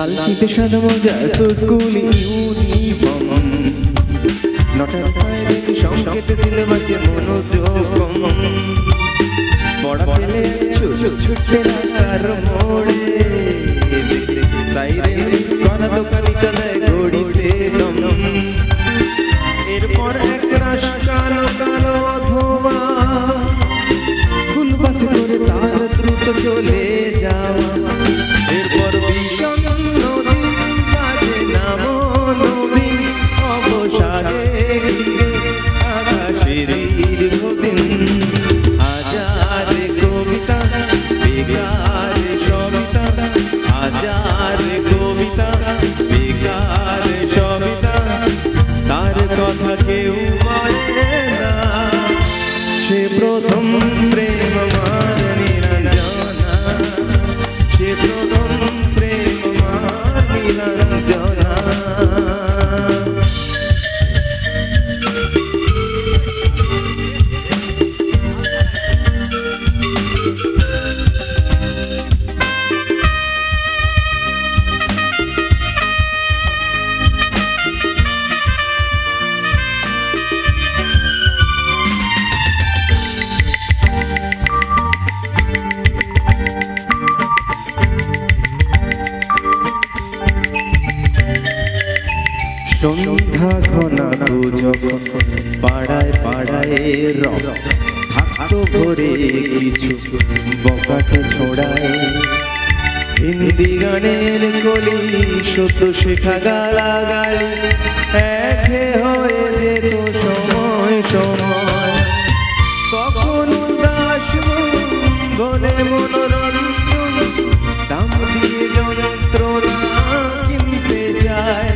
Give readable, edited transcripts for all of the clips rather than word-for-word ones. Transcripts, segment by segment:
লাল শীতে সাদা মোজা স্কুল ইউনিফর্ম নটার সাইরেন সংকেতে দিলে বাজে মনোযোগ বড় পেলে ছুটে রাখার মোড়ে সাইরেন করা দোকানিটা দেয় ঘড়িতে দম এরপর এক রাশ কালো কালো অথবা স্কুল বাসে করে তার দ্রুত চলে যাওয়া এরপর ভীষণ নদী কাজে নামো নবী অবসাদে আকাশের দীর্ঘদিন হাজার কবিতা বেকার সবিতা হাজার কবিতা বেকার সবিতা তার কথা কেউ বলে না সে প্রথম প্রেম আমার নীলাঞ্জনা সে প্রথম প্রেম আমার নীলাঞ্জনা সন্ধ্যা ঘনা যখন পাড়ায় পাড়ায় রং থাকতো ভরে কিছু বকাটে ছোড়ায় হিন্দি গানের কলি সত্য শেখা গালাগালি একে হয়ে যেত সময় সময় কখন উদাস বলে মনোরঞ্জন দাম দিয়ে যন্ত্রণা কিনতে যায়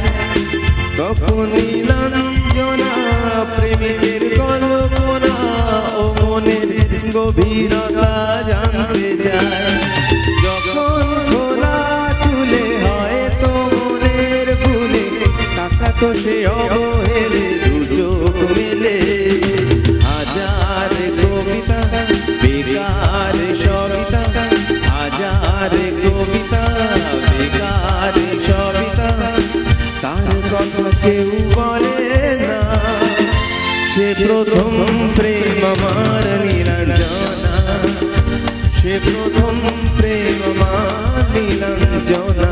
তখন নীলাঞ্জনা প্রেমিকের কল্পনা ও মনের গভীরতা জানতে যায় যখন খোলা চুলে হয় তো মনের ভুলে টাকা তো সে অবহেলে দু চোখ মেলে হাজার কবিতা বেকার সবিতা হাজার কবিতা বেকার সবিতা তার কথা কেউ বলে না সে প্রথম প্রেম আমার নীলাঞ্জনা সে প্রথম প্রেম আমার নীলাঞ্জনা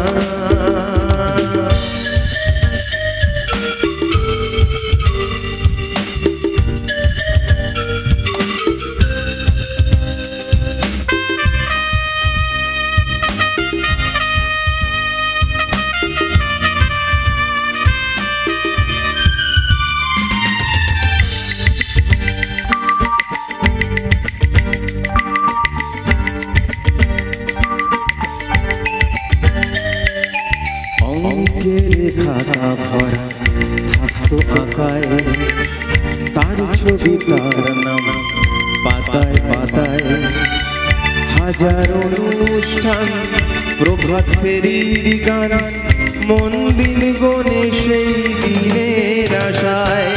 খাতা ভরা থাকতো আঁকায় তার ছবি তার নাম পাতায় পাতায় হাজার অনুষ্ঠান প্রভাত ফেরির গান মন দিন গনে সেই দিনের আশায়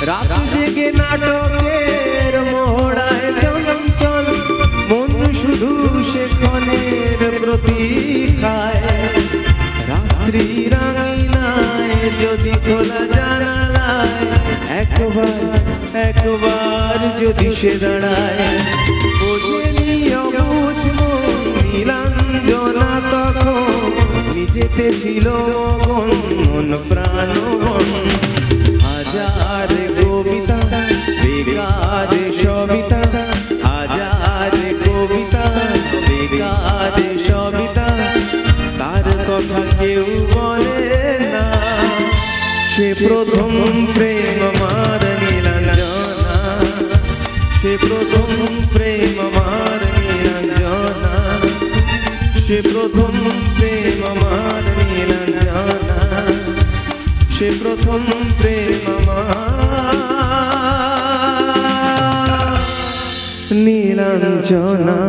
রাত জেগে নাটকের মোহড়ায় চঞ্চল মন শুধু সে ক্ষণের প্রতীক্ষায় রাত্রি রাঙিনায় যদি খোলা জানালায় একবার যদি সে দাঁড়ায় বোঝেনি অবুঝ নীলাঞ্জনা তখন নিজেতে ছিল মন প্রাণ হাজার কবিতা বেকার সবিতা হাজার কবিতা বেকার সবিতা তার কথা কেউ বলে না সে প্রথম প্রেম আমার নীলাঞ্জনা সে প্রথম প্রেম আমার নীলাঞ্জনা সে প্রথম প্রেম আমার নীলাঞ্জনা সে প্রথম প্রেম আমার নীলাঞ্জনা